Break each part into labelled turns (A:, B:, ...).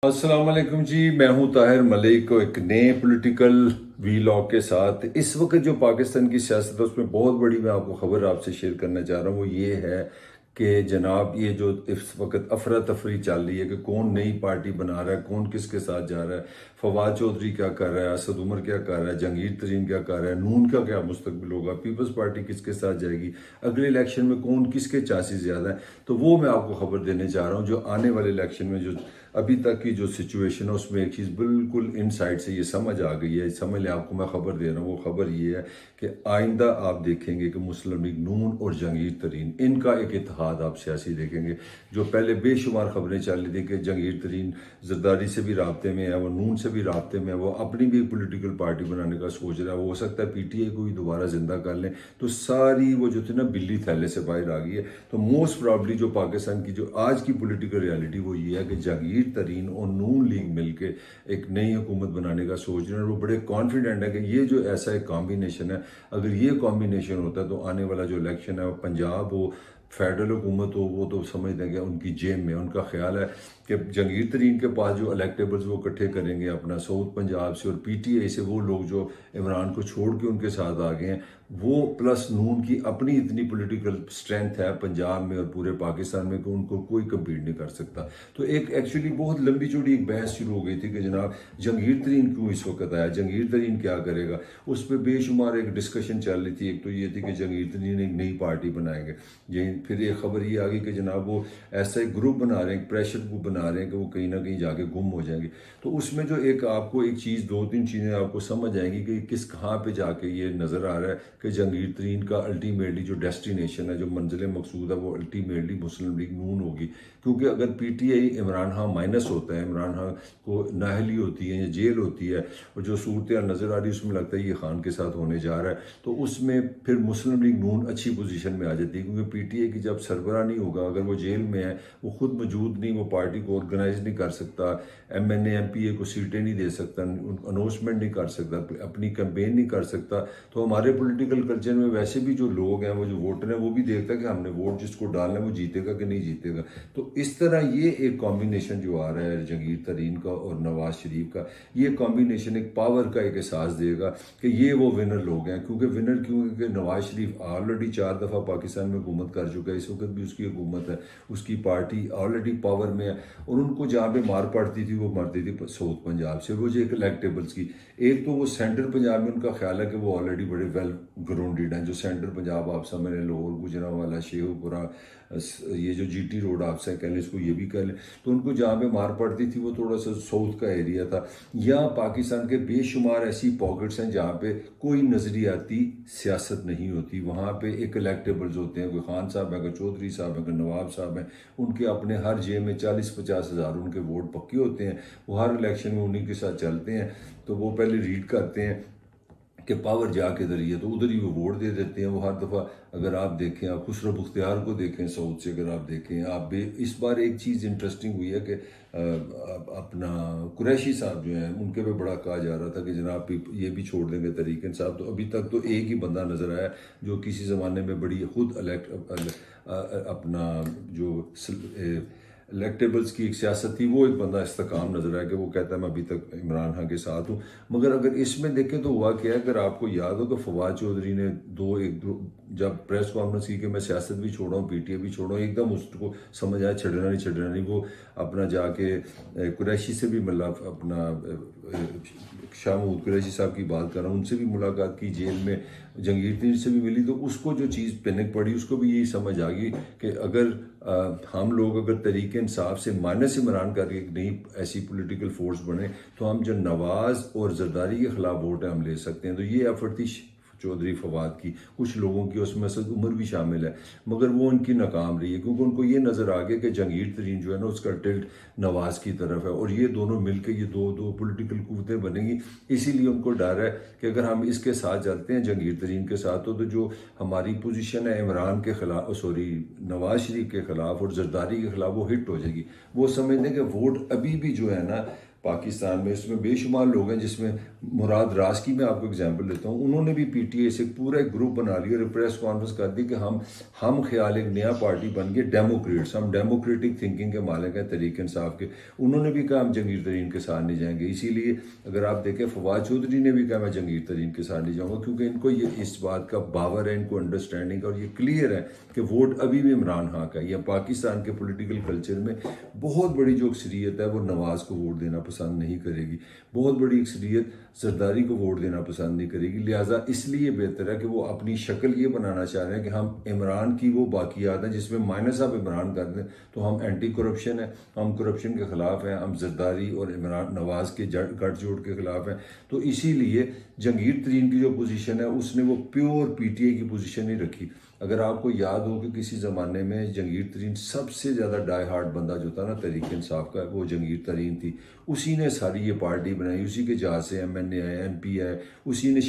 A: अस्सलाम वालेकुम जी। मैं हूं ताहिर मलिक को एक नए पॉलिटिकल वीलॉग के साथ। इस वक्त जो पाकिस्तान की सियासत है उसमें बहुत बड़ी मैं आपको खबर आपसे शेयर करना चाह रहा हूं। वो ये है कि जनाब ये जो इस वक्त अफरा तफरी चल रही है कि कौन नई पार्टी बना रहा है, कौन किसके साथ जा रहा है। फवाद चौधरी क्या कर रहा है, असद उमर क्या कर रहा है, जहांगीर तरीन क्या कर रहा है, नून का क्या मुस्तकबिल होगा, पीपल्स पार्टी किसके साथ जाएगी, अगले इलेक्शन में कौन किसके चांसेस ज़्यादा है। तो वो मैं आपको खबर देने जा रहा हूँ। जो आने वाले इलेक्शन में जो अभी तक की जो सिचुएशन है उसमें एक चीज़ बिल्कुल इनसाइड से ये समझ आ गई है। समझ लें, आपको मैं खबर दे रहा हूँ। वो खबर ये है कि आइंदा आप देखेंगे कि मुस्लिम लीग नून और जहांगीर तरीन इनका एक इत्तेहाद आप सियासी देखेंगे। जो पहले बेशुमार खबरें चल रही थी कि जहांगीर तरीन जरदारी से भी राब्ते में है, वो नून से भी राब्ते में है, वो अपनी भी एक पोलिटिकल पार्टी बनाने का सोच रहा है, वो हो सकता है पीटीआई को भी दोबारा जिंदा कर लें। तो सारी वो जो थी ना बिल्ली थैले से बाहर आ गई है। तो मोस्ट प्रॉब्ली जो पाकिस्तान की जो आज की पोलिटिकल रियलिटी वो ये है कि जहांगीर तरीन और नून लीग मिलके एक नई हुकूमत बनाने का सोच रहे हैं। और वो बड़े कॉन्फिडेंट है कि ये जो ऐसा एक कॉम्बिनेशन है, अगर ये कॉम्बिनेशन होता है तो आने वाला जो इलेक्शन है वो पंजाब हो, फेडरल हुकूमत हो, वो तो समझ देंगे उनकी जेब में। उनका ख्याल है कि जहांगीर तरीन के पास जो इलेक्टेबल्स वो इकट्ठे करेंगे अपना साउथ पंजाब से और पीटीआई से, वो लोग जो इमरान को छोड़ के उनके साथ आ गए हैं, वो प्लस नून की अपनी इतनी पॉलिटिकल स्ट्रेंथ है पंजाब में और पूरे पाकिस्तान में कि उनको कोई कम्पीट नहीं कर सकता। तो एक एक्चुअली बहुत लंबी चौड़ी एक बहस शुरू हो गई थी कि जनाब जहांगीर तरीन क्यों इस वक्त आया, जहांगीर तरीन क्या करेगा। उस पर बेशुमार एक डिस्कशन चल रही थी। एक तो ये थी कि जहांगीर तरीन एक नई पार्टी बनाएंगे, ये फिर एक खबर ये आ गई कि जनाब वो ऐसा एक ग्रुप बना रहे हैं, एक प्रेशर ग्रुप बना रहे हैं कि वो कहीं ना कहीं जाके गुम हो जाएंगे। तो उसमें जो एक आपको एक चीज़, दो तीन चीज़ें आपको समझ आएंगी कि किस कहाँ पे जाके ये नज़र आ रहा है कि जहांगीर तरीन का अल्टीमेटली जो डेस्टिनेशन है, जो मंजिल मकसूद है, वो अल्टीमेटली मुस्लिम लीग नून होगी। क्योंकि अगर पीटीआई इमरान खान माइनस होता है, इमरान खान को नाहली होती है या जेल होती है, और जो सूरत नज़र आ रही है उसमें लगता है ये खान के साथ होने जा रहा है, तो उसमें फिर मुस्लिम लीग नून अच्छी पोजीशन में आ जाती है। क्योंकि पीटीआई की जब सरबराह नहीं होगा, अगर वो जेल में है, वो खुद मौजूद नहीं, वो पार्टी को ऑर्गेनाइज नहीं कर सकता, एमएनए एमपीए को सीटें नहीं दे सकता, अनाउंसमेंट नहीं कर सकता, अपनी कैंपेन नहीं कर सकता, तो हमारे पॉलिटिकल कल्चर में वैसे भी जो लोग हैं, वो जो वोटर हैं, वो भी देखता है कि हमने वोट जिसको डालना है वो जीतेगा कि नहीं जीतेगा। तो इस तरह ये एक कॉम्बिनेशन जो आ रहा है जहांगीर तरीन का और नवाज शरीफ का, ये कॉम्बिनेशन एक पावर का एक एहसास देगा कि ये वो विनर लोग हैं। क्योंकि विनर क्यों? क्योंकि नवाज शरीफ ऑलरेडी 4 दफ़ा पाकिस्तान में हुकूमत कर चुका है, इस वक्त भी उसकी हुकूमत है, उसकी पार्टी ऑलरेडी पावर में है। और उनको जहाँ पे मार पड़ती थी वो मारती थी साउथ पंजाब से। वो जो एक इलेक्टेबल्स की, एक तो वो सेंट्रल पंजाब में उनका ख्याल है कि वो ऑलरेडी बड़े वेल ग्राउंडेड हैं। जो सेंट्रल पंजाब आप समझ लें, लाहौर, गुजरांवाला, शेखुपुरा, ये जो जीटी रोड आपसे कह लें, इसको ये भी कह लें, तो उनको जहाँ पे मार पड़ती थी वो थोड़ा सा साउथ का एरिया था। या पाकिस्तान के बेशुमार ऐसी पॉकेट्स हैं जहाँ पे कोई नजरियाती सियासत नहीं होती। वहाँ पे एक इलेक्टेबल्स होते हैं, कोई खान साहब है, कोई चौधरी साहब है, कोई नवाब साहब हैं, उनके अपने हर जेब में 40-50 हज़ार उनके वोट पक्के होते हैं। वो हर इलेक्शन में उन्हीं के साथ चलते हैं। तो वो पहले रीड करते हैं कि पावर जा के इधर ही है, तो उधर ही वो वोट दे देते हैं। वो हर दफ़ा अगर आप देखें, आप खुसरो मुख्तियार को देखें साउथ से, अगर आप देखें, आप इस बार एक चीज़ इंटरेस्टिंग हुई है कि अपना कुरैशी साहब जो हैं उनके पे बड़ा कहा जा रहा था कि जनाब ये भी छोड़ देंगे तहरीक इंसाफ। तो अभी तक तो एक ही बंदा नज़र आया जो किसी ज़माने में बड़ी खुद अपना जो इलेक्टेबल्स की एक सियासत थी, वो एक बंदा इस्तेकाम नजर आया कि वो कहता है मैं अभी तक इमरान खान के साथ हूँ। मगर अगर इसमें देखें तो हुआ क्या है, अगर आपको याद हो कि फवाद चौधरी ने जब प्रेस कॉन्फ्रेंस की कि मैं सियासत भी छोड़ा हूँ, पीटीआई भी छोड़ा हूँ, एकदम उसको समझ आया छड़ना नहीं। वो अपना जाके कुरैशी से भी मिला, अपना शाह महमूद कुरैशी साहब की बात कर रहा हूँ, उनसे भी मुलाकात की, जेल में जहांगीर तरीन से भी मिली। तो उसको जो चीज़ पैनिक पड़ी, उसको भी यही समझ आ गई कि अगर हम लोग अगर तहरीक इंसाफ से माइनस इमरान करके एक नई ऐसी पॉलिटिकल फोर्स बने, तो हम जो नवाज और जरदारी के खिलाफ वोट है हम ले सकते हैं। तो ये एफर्ट थी चौधरी फवाद की, कुछ लोगों की, उसमें असद उमर भी शामिल है, मगर वो उनकी नाकाम रही है। क्योंकि उनको ये नज़र आ गया कि जहांगीर तरीन जो है ना उसका टिल्ट नवाज की तरफ है, और ये दोनों मिलकर ये दो पॉलिटिकल कुव्वतें बनेंगी। इसीलिए उनको डर है कि अगर हम इसके साथ चलते हैं, जहांगीर तरीन के साथ, तो जो हमारी पोजीशन है इमरान के खिलाफ, नवाज शरीफ के खिलाफ और जरदारी के खिलाफ, वो हिट हो जाएगी। वो समझते हैं कि वोट अभी भी जो है ना پاکستان میں، اس میں بے شمار لوگ ہیں، جس میں مراد راز کی میں آپ کو اگزامپل دیتا ہوں، انہوں نے بھی پی ٹی اے سے پورا ایک گروپ بنا لیا اور پریس کانفرنس کر دی کہ ہم خیال ایک نیا پارٹی بن گئے ڈیموکریٹس، ہم ڈیموکریٹک تھنکنگ کے مالک ہیں، تحریک انصاف کے۔ انہوں نے بھی کہا ہم جہانگیر ترین کے ساتھ نہیں جائیں گے۔ اسی لیے اگر آپ دیکھیں فواد چودھری نے بھی کہا میں جہانگیر ترین کے ساتھ نہیں جاؤں گا، کیونکہ ان کو یہ اس بات کا باور ہے، ان کو انڈرسٹینڈنگ، اور یہ کلیئر ہے کہ ووٹ ابھی بھی عمران خان کا ہے۔ یا پاکستان کے پولیٹیکل کلچر میں بہت بڑی جو اکثریت ہے وہ نواز کو ووٹ دینا پسند نہیں کرے گی، بہت بڑی اکثریت زرداری کو ووٹ دینا پسند نہیں کرے گی۔ لہٰذا اس لیے بہتر ہے کہ وہ اپنی شکل یہ بنانا چاہ رہے ہیں کہ ہم عمران کی وہ باقیات ہیں جس میں مائنس آف عمران کر دیں، تو ہم اینٹی کرپشن ہیں، ہم کرپشن کے خلاف ہیں، ہم زرداری اور عمران نواز کے گٹھ جوڑ کے خلاف ہیں۔ تو اسی لیے جہانگیر ترین کی جو پوزیشن ہے اس نے وہ پیور پی ٹی اے کی پوزیشن ہی رکھی۔ اگر آپ کو یاد ہو کہ کسی زمانے میں جہانگیر ترین سب سے زیادہ ڈائی ہارڈ بندہ جو تھا نا تحریک انصاف کا، وہ جہانگیر ترین تھی، اسی نے ساری یہ پارٹی بنائی، اسی کے جہاز سے ایم این اے آئے، ایم پی آئے، اسی نے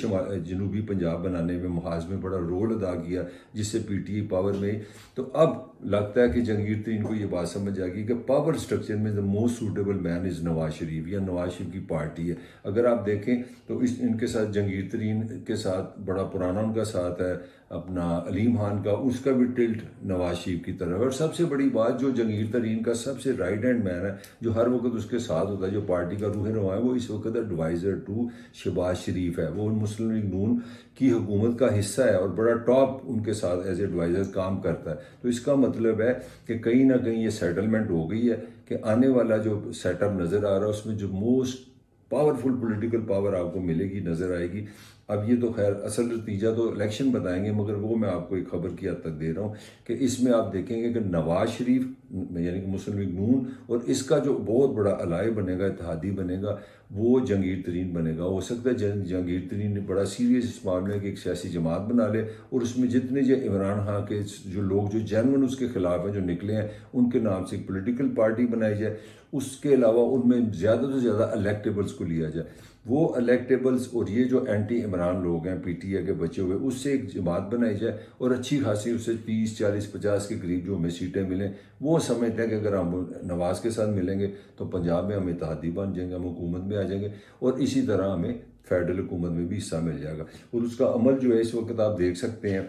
A: جنوبی پنجاب بنانے میں محاذ میں بڑا رول ادا کیا، جس سے پی ٹی اے پاور میں۔ تو اب لگتا ہے کہ جہانگیر ترین کو یہ بات سمجھ آ گئی کہ پاور سٹرکچر میں دا موسٹ سوٹیبل مین از نواز شریف، یا نواز شریف کی پارٹی ہے۔ اگر آپ دیکھیں تو ان کے ساتھ جہانگیر ترین کے ساتھ بڑا پرانا ان کا ساتھ ہے اپنا علیم خان کا، اس کا بھی ٹلٹ نواز شریف کی طرف ہے۔ اور سب سے بڑی بات جو جہانگیر ترین کا سب سے رائٹ ہینڈ مین ہے، جو ہر وقت اس کے ساتھ ہوتا ہے، جو پارٹی کا روح رواں ہے، وہ اس وقت ایڈوائزر ٹو شہباز شریف ہے۔ وہ مسلم لیگ نون کی حکومت کا حصہ ہے اور بڑا ٹاپ ان کے ساتھ ایز ایڈوائزر کام کرتا ہے۔ تو اس کا مطلب ہے کہ کہیں نہ کہیں یہ سیٹلمنٹ ہو گئی ہے کہ آنے والا جو سیٹ اپ نظر آ رہا ہے اس میں جو موسٹ پاورفل پولیٹیکل پاور آپ کو ملے گی، نظر آئے گی۔ اب یہ تو خیر اصل نتیجہ تو الیکشن بتائیں گے، مگر وہ میں آپ کو ایک خبر کی حد تک دے رہا ہوں کہ اس میں آپ دیکھیں گے کہ نواز شریف یعنی کہ مسلم لیگ نون اور اس کا جو بہت بڑا الائی بنے گا، اتحادی بنے گا، وہ جہانگیر ترین بنے گا۔ ہو سکتا ہے جہانگیر ترین نے بڑا سیریس اس معاملے کی ایک سیاسی جماعت بنا لے، اور اس میں جتنے جو عمران خان کے جو لوگ جو جینون اس کے خلاف ہیں جو نکلے ہیں، ان کے نام سے ایک پولیٹیکل پارٹی بنائی جائے۔ اس کے علاوہ ان میں زیادہ سے زیادہ الیکٹیبلز کو لیا جائے، وہ الیکٹیبلز اور یہ جو اینٹی عمران لوگ ہیں پی ٹی اے کے بچے ہوئے، اس سے ایک جماعت بنائی جائے، اور اچھی خاصی اس سے 30 40 50 کے قریب جو ہمیں سیٹیں ملیں۔ وہ سمجھتے ہیں کہ اگر ہم نواز کے ساتھ ملیں گے تو پنجاب میں ہم اتحادی بن جائیں گے، ہم حکومت میں آ جائیں گے، اور اسی طرح ہمیں فیڈرل حکومت میں بھی حصہ مل جائے گا۔ اور اس کا عمل جو ہے اس وقت آپ دیکھ سکتے ہیں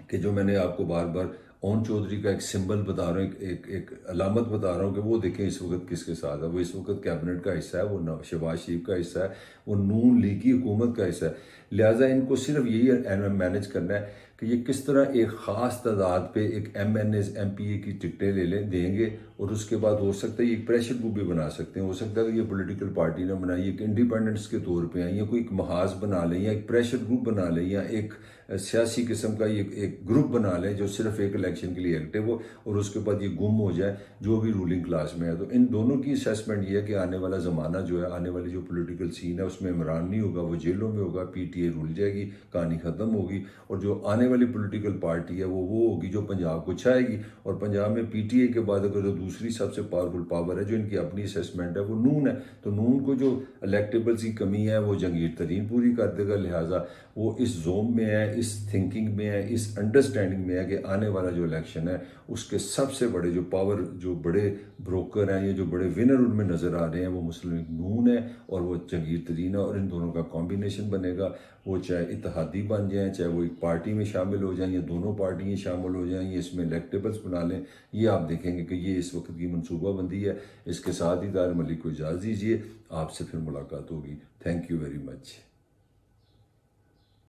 A: کہ جو میں نے آپ کو بار بار اون چودھری کا ایک سمبل بتا رہا ہوں، ایک علامت بتا رہا ہوں کہ وہ دیکھیں اس وقت کس کے ساتھ ہے۔ وہ اس وقت کیبنٹ کا حصہ ہے، وہ شہباز شریف کا حصہ ہے، وہ نون لیگ کی حکومت کا حصہ ہے۔ لہٰذا ان کو صرف یہی مینج کرنا ہے کہ یہ کس طرح ایک خاص تعداد پہ ایک MNAs M P A کی ٹکٹیں لے دیں گے، اور اس کے بعد ہو سکتا ہے یہ ایک پریشر گروپ بھی بنا سکتے ہیں۔ ہو سکتا ہے کہ یہ پولیٹیکل پارٹی نہ بنائی، ایک انڈیپینڈنٹس کے طور پہ آئیں، یا کوئی ایک محاذ بنا لیں، یا ایک پریشر گروپ بنا لیں، یا ایک سیاسی قسم کا ایک گروپ بنا لیں جو صرف ایک الیکشن کے لیے ایکٹیو ہو، اور اس کے بعد یہ گم ہو جائے جو بھی رولنگ کلاس میں ہے۔ تو ان دونوں کی اسیسمنٹ یہ ہے کہ آنے والا زمانہ جو ہے، آنے والی جو پولیٹیکل سین ہے، اس میں عمران نہیں ہوگا، وہ جیلوں میں ہوگا، پی ٹی اے رول جائے گی، کہانی ختم ہوگی، اور جو آنے والی پولیٹیکل پارٹی ہے وہ ہوگی جو پنجاب کو چھائے گی۔ اور پنجاب میں پی ٹی اے کے بعد اگر جو دوسری سب سے پاورفل پاور ہے جو ان کی اپنی اسیسمنٹ ہے وہ نون ہے، تو نون کو جو الیکٹیبلز کی کمی ہے وہ جہانگیر ترین پوری کر دے گا۔ لہٰذا وہ اس زوم میں ہے، اس تھنکنگ میں ہے، اس انڈرسٹینڈنگ میں ہے کہ آنے والا جو الیکشن ہے اس کے سب سے بڑے جو پاور، جو بڑے بروکر ہیں، یہ جو بڑے ونر ان میں نظر آ رہے ہیں، وہ مسلم لیگ نون ہے اور وہ جہانگیر ترین ہے، اور ان دونوں کا کمبینیشن بنے گا۔ وہ چاہے اتحادی بن جائیں، چاہے وہ ایک پارٹی میں شامل ہو جائیں، یا دونوں پارٹیاں شامل ہو جائیں، یا اس میں الیکٹیبلز بنا لیں۔ یہ آپ دیکھیں گے کہ یہ اس وقت کی منصوبہ بندی ہے۔ اس کے ساتھ ہی طاہر ملک کو اجازت دیجیے، آپ سے پھر ملاقات ہوگی۔ Thank you very much.